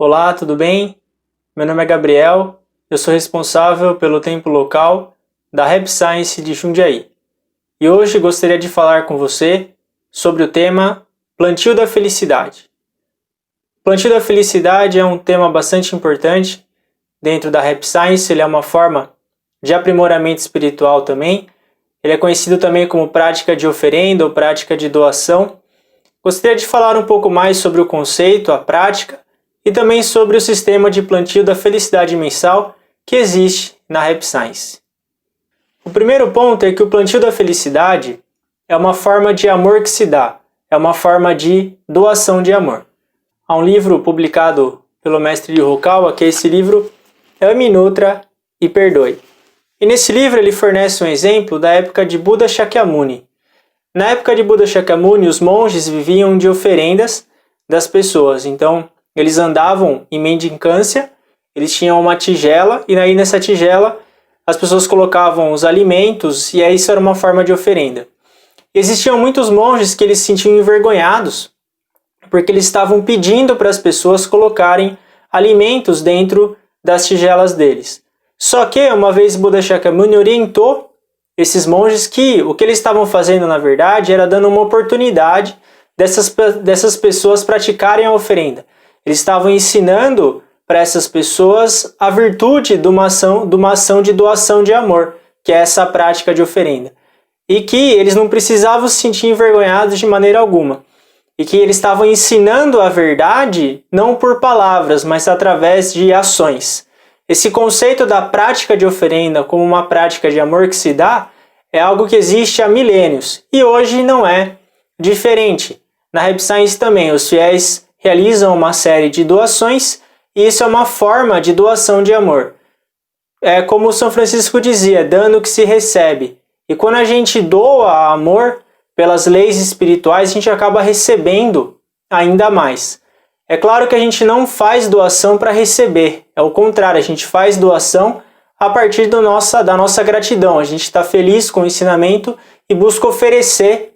Olá, tudo bem? Meu nome é Gabriel, eu sou responsável pelo templo local da Rap Science de Jundiaí. E hoje gostaria de falar com você sobre o tema Plantio da Felicidade. Plantio da Felicidade é um tema bastante importante dentro da Rap Science, ele é uma forma de aprimoramento espiritual também. Ele é conhecido também como prática de oferenda ou prática de doação. Gostaria de falar um pouco mais sobre o conceito, a prática, e também sobre o sistema de plantio da felicidade mensal que existe na Rap Science. O primeiro ponto é que o plantio da felicidade é uma forma de amor que se dá, é uma forma de doação de amor. Há um livro publicado pelo mestre de Rukawa, que esse livro é o Minutra e Perdoe. E nesse livro ele fornece um exemplo da época de Buda Shakyamuni. Na época de Buda Shakyamuni, os monges viviam de oferendas das pessoas, então eles andavam em mendicância, eles tinham uma tigela, e aí nessa tigela as pessoas colocavam os alimentos, e aí isso era uma forma de oferenda. Existiam muitos monges que eles se sentiam envergonhados, porque eles estavam pedindo para as pessoas colocarem alimentos dentro das tigelas deles. Só que, uma vez Buda Shakyamuni orientou esses monges que o que eles estavam fazendo, na verdade, era dando uma oportunidade dessas pessoas praticarem a oferenda. Eles estavam ensinando para essas pessoas a virtude de uma ação de doação de amor, que é essa prática de oferenda. E que eles não precisavam se sentir envergonhados de maneira alguma. E que eles estavam ensinando a verdade não por palavras, mas através de ações. Esse conceito da prática de oferenda como uma prática de amor que se dá é algo que existe há milênios. E hoje não é diferente. Na Rap Science também, os fiéis realizam uma série de doações, e isso é uma forma de doação de amor. É como São Francisco dizia, dando que se recebe. E quando a gente doa amor pelas leis espirituais, a gente acaba recebendo ainda mais. É claro que a gente não faz doação para receber, é o contrário, a gente faz doação a partir da nossa gratidão. A gente está feliz com o ensinamento e busca oferecer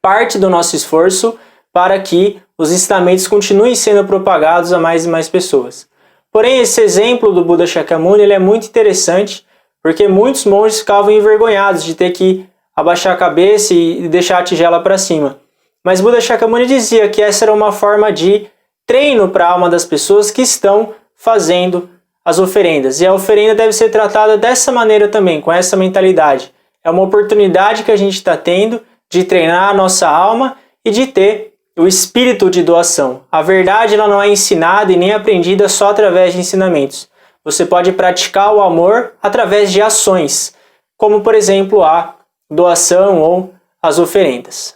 parte do nosso esforço para que os ensinamentos continuem sendo propagados a mais e mais pessoas. Porém, esse exemplo do Buda Shakyamuni ele é muito interessante, porque muitos monges ficavam envergonhados de ter que abaixar a cabeça e deixar a tigela para cima. Mas Buda Shakyamuni dizia que essa era uma forma de treino para a alma das pessoas que estão fazendo as oferendas. E a oferenda deve ser tratada dessa maneira também, com essa mentalidade. É uma oportunidade que a gente está tendo de treinar a nossa alma e de ter o espírito de doação. A verdade ela não é ensinada e nem aprendida só através de ensinamentos. Você pode praticar o amor através de ações, como por exemplo a doação ou as oferendas.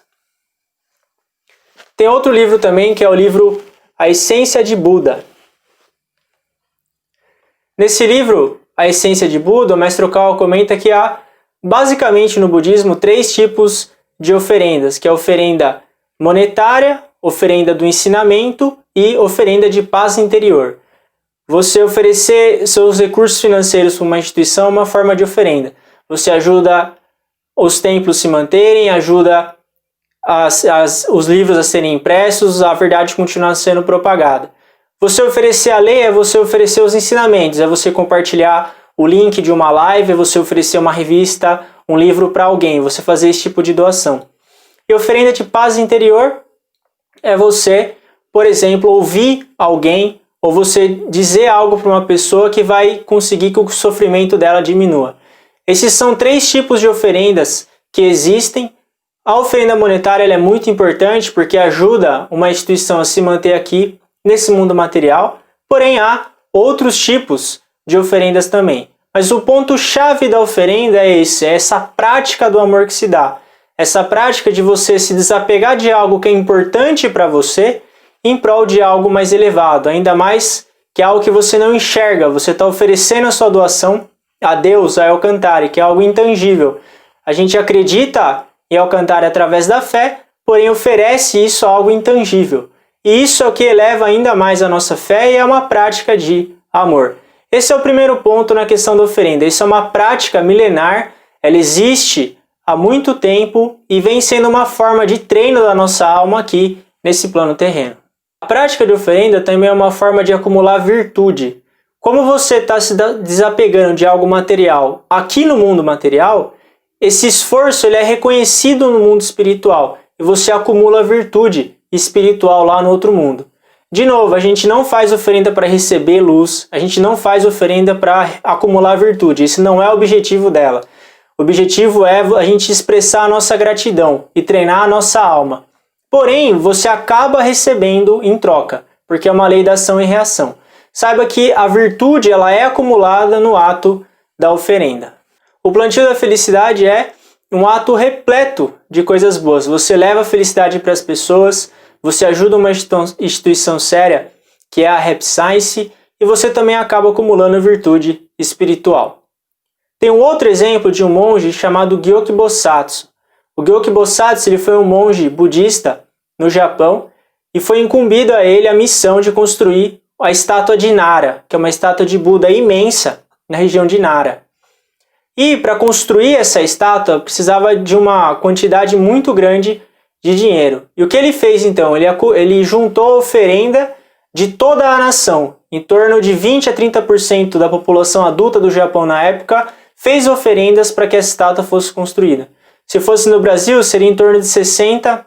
Tem outro livro também que é o livro A Essência de Buda. Nesse livro, A Essência de Buda, o mestre Okawa comenta que há basicamente no budismo 3 tipos de oferendas, que é a oferenda monetária, oferenda do ensinamento e oferenda de paz interior. Você oferecer seus recursos financeiros para uma instituição é uma forma de oferenda. Você ajuda os templos a se manterem, ajuda os livros a serem impressos, a verdade continuar sendo propagada. Você oferecer a lei é você oferecer os ensinamentos, é você compartilhar o link de uma live, é você oferecer uma revista, um livro para alguém, você fazer esse tipo de doação. E oferenda de paz interior é você, por exemplo, ouvir alguém ou você dizer algo para uma pessoa que vai conseguir que o sofrimento dela diminua. Esses são 3 tipos de oferendas que existem. A oferenda monetária ela é muito importante porque ajuda uma instituição a se manter aqui nesse mundo material, porém há outros tipos de oferendas também. Mas o ponto-chave da oferenda é esse, é essa prática do amor que se dá. Essa prática de você se desapegar de algo que é importante para você em prol de algo mais elevado, ainda mais que é algo que você não enxerga, você está oferecendo a sua doação a Deus, a Alcantara, que é algo intangível. A gente acredita em Alcantara através da fé, porém oferece isso a algo intangível. E isso é o que eleva ainda mais a nossa fé e é uma prática de amor. Esse é o primeiro ponto na questão da oferenda. Isso é uma prática milenar, ela existe há muito tempo e vem sendo uma forma de treino da nossa alma aqui nesse plano terreno. A prática de oferenda também é uma forma de acumular virtude. Como você está se desapegando de algo material aqui no mundo material, esse esforço ele é reconhecido no mundo espiritual e você acumula virtude espiritual lá no outro mundo. De novo, a gente não faz oferenda para receber luz, a gente não faz oferenda para acumular virtude, esse não é o objetivo dela. O objetivo é a gente expressar a nossa gratidão e treinar a nossa alma. Porém, você acaba recebendo em troca, porque é uma lei da ação e reação. Saiba que a virtude ela é acumulada no ato da oferenda. O plantio da felicidade é um ato repleto de coisas boas. Você leva a felicidade para as pessoas, você ajuda uma instituição séria, que é a Rap Science, e você também acaba acumulando virtude espiritual. Tem um outro exemplo de um monge chamado Gyoki Bosatsu. O Gyoki Bosatsu ele foi um monge budista no Japão e foi incumbido a ele a missão de construir a estátua de Nara, que é uma estátua de Buda imensa na região de Nara. E para construir essa estátua precisava de uma quantidade muito grande de dinheiro. E o que ele fez então? Ele juntou a oferenda de toda a nação, em torno de 20 a 30% da população adulta do Japão na época, fez oferendas para que a estátua fosse construída. Se fosse no Brasil, seria em torno de 60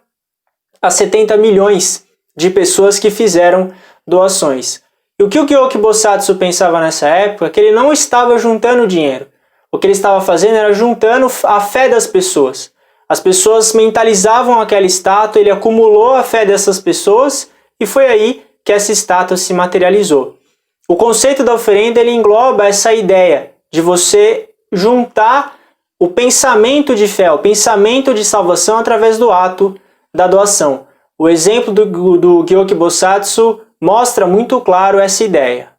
a 70 milhões de pessoas que fizeram doações. E o que o Gyoki Bosatsu pensava nessa época? Que ele não estava juntando dinheiro. O que ele estava fazendo era juntando a fé das pessoas. As pessoas mentalizavam aquela estátua, ele acumulou a fé dessas pessoas e foi aí que essa estátua se materializou. O conceito da oferenda ele engloba essa ideia de você juntar o pensamento de fé, o pensamento de salvação através do ato da doação. O exemplo do Gyoki Bosatsu mostra muito claro essa ideia.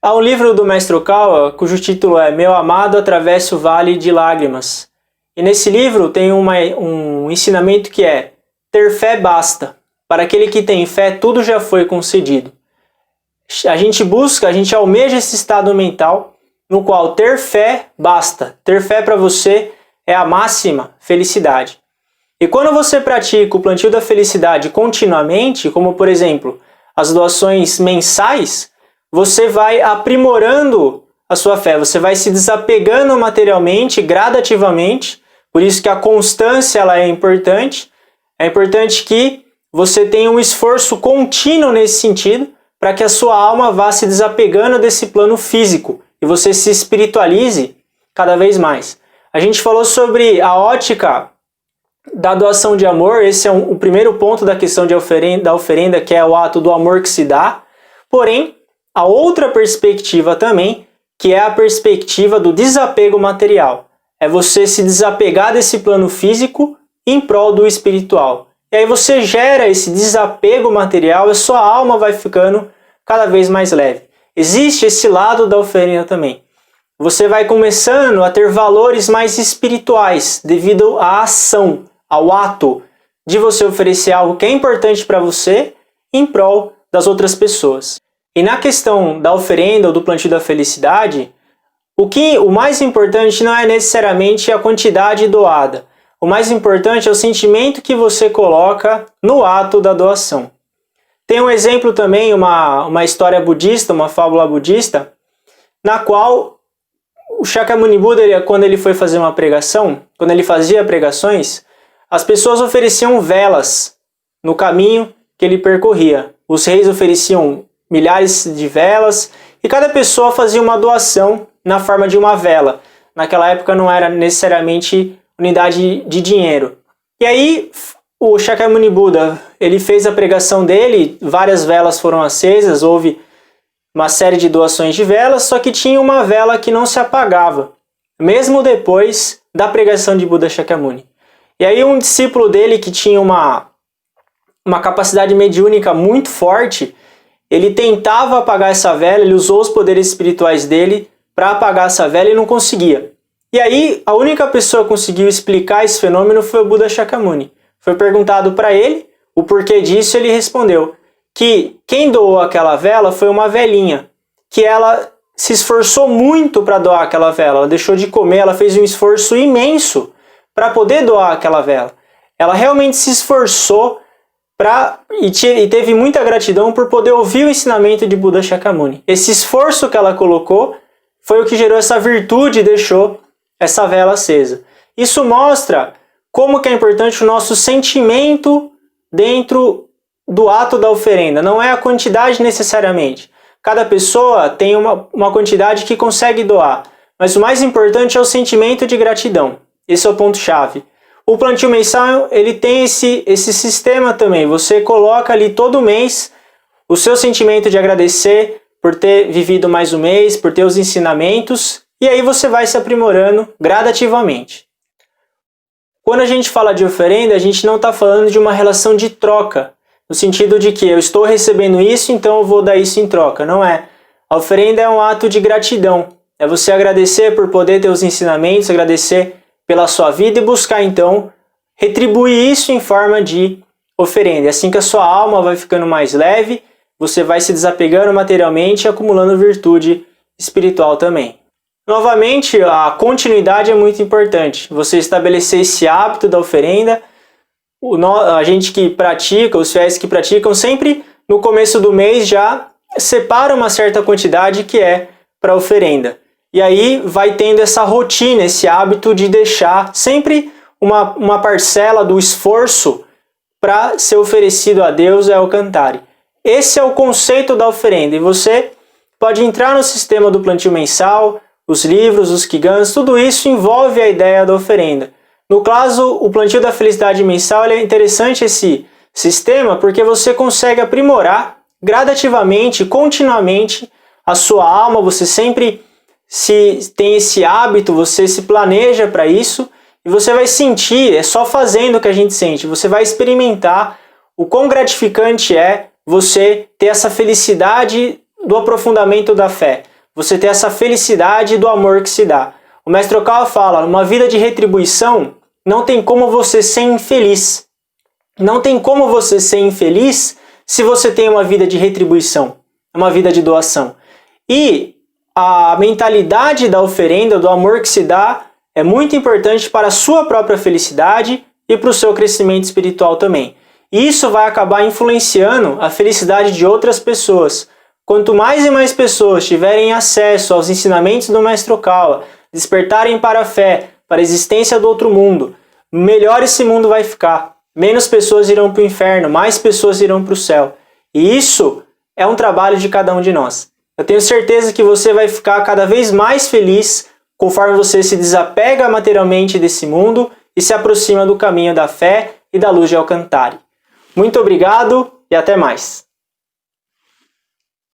Há um livro do Mestre Okawa, cujo título é Meu Amado Atravessa o Vale de Lágrimas. E nesse livro tem um ensinamento que é: ter fé basta. Para aquele que tem fé, tudo já foi concedido. A gente almeja esse estado mental no qual ter fé basta. Ter fé para você é a máxima felicidade. E quando você pratica o plantio da felicidade continuamente, como por exemplo, as doações mensais, você vai aprimorando a sua fé, você vai se desapegando materialmente, gradativamente, por isso que a constância ela é importante. É importante que você tenha um esforço contínuo nesse sentido, para que a sua alma vá se desapegando desse plano físico e você se espiritualize cada vez mais. A gente falou sobre a ótica da doação de amor, esse é o primeiro ponto da questão da oferenda, que é o ato do amor que se dá. Porém, a outra perspectiva também, que é a perspectiva do desapego material. É você se desapegar desse plano físico em prol do espiritual. E aí você gera esse desapego material e sua alma vai ficando cada vez mais leve. Existe esse lado da oferenda também. Você vai começando a ter valores mais espirituais devido à ação, ao ato de você oferecer algo que é importante para você em prol das outras pessoas. E na questão da oferenda ou do plantio da felicidade, o mais importante não é necessariamente a quantidade doada. O mais importante é o sentimento que você coloca no ato da doação. Tem um exemplo também, uma história budista, uma fábula budista, na qual o Shakyamuni Buda, quando ele foi fazer uma pregação, quando ele fazia pregações, as pessoas ofereciam velas no caminho que ele percorria. Os reis ofereciam milhares de velas e cada pessoa fazia uma doação na forma de uma vela. Naquela época não era necessariamente unidade de dinheiro. E aí o Shakyamuni Buda, ele fez a pregação dele, várias velas foram acesas, houve uma série de doações de velas, só que tinha uma vela que não se apagava, mesmo depois da pregação de Buda Shakyamuni. E aí um discípulo dele que tinha uma capacidade mediúnica muito forte, ele tentava apagar essa vela, ele usou os poderes espirituais dele para apagar essa vela e não conseguia. E aí a única pessoa que conseguiu explicar esse fenômeno foi o Buda Shakyamuni. Foi perguntado para ele o porquê disso, ele respondeu que quem doou aquela vela foi uma velhinha, que ela se esforçou muito para doar aquela vela, ela deixou de comer, ela fez um esforço imenso para poder doar aquela vela. Ela realmente se esforçou e teve muita gratidão por poder ouvir o ensinamento de Buda Shakyamuni. Esse esforço que ela colocou foi o que gerou essa virtude e deixou essa vela acesa. Isso mostra como que é importante o nosso sentimento dentro do ato da oferenda. Não é a quantidade necessariamente. Cada pessoa tem uma quantidade que consegue doar. Mas o mais importante é o sentimento de gratidão. Esse é o ponto-chave. O plantio mensal, ele tem esse sistema também. Você coloca ali todo mês o seu sentimento de agradecer por ter vivido mais um mês, por ter os ensinamentos, e aí você vai se aprimorando gradativamente. Quando a gente fala de oferenda, a gente não está falando de uma relação de troca, no sentido de que eu estou recebendo isso, então eu vou dar isso em troca. Não é. A oferenda é um ato de gratidão. É você agradecer por poder ter os ensinamentos, agradecer pela sua vida e buscar então retribuir isso em forma de oferenda. É assim que a sua alma vai ficando mais leve, você vai se desapegando materialmente e acumulando virtude espiritual também. Novamente, a continuidade é muito importante. Você estabelecer esse hábito da oferenda. A gente que pratica, os fiéis que praticam, sempre no começo do mês já separa uma certa quantidade que é para oferenda. E aí vai tendo essa rotina, esse hábito de deixar sempre uma parcela do esforço para ser oferecido a Deus e ao Cantare. Esse é o conceito da oferenda. E você pode entrar no sistema do plantio mensal, os livros, os Kigans, tudo isso envolve a ideia da oferenda. No caso, o plantio da felicidade mensal, é interessante esse sistema porque você consegue aprimorar gradativamente, continuamente a sua alma, você sempre tem esse hábito, você se planeja para isso e você vai sentir, é só fazendo que a gente sente, você vai experimentar o quão gratificante é você ter essa felicidade do aprofundamento da fé, você ter essa felicidade do amor que se dá. O Mestre Okawa fala, uma vida de retribuição não tem como você ser infeliz. Não tem como você ser infeliz se você tem uma vida de retribuição, uma vida de doação. E a mentalidade da oferenda, do amor que se dá, é muito importante para a sua própria felicidade e para o seu crescimento espiritual também. E isso vai acabar influenciando a felicidade de outras pessoas. Quanto mais e mais pessoas tiverem acesso aos ensinamentos do Mestre Okawa, despertarem para a fé, para a existência do outro mundo, melhor esse mundo vai ficar. Menos pessoas irão para o inferno, mais pessoas irão para o céu. E isso é um trabalho de cada um de nós. Eu tenho certeza que você vai ficar cada vez mais feliz conforme você se desapega materialmente desse mundo e se aproxima do caminho da fé e da luz de Alcantare. Muito obrigado e até mais!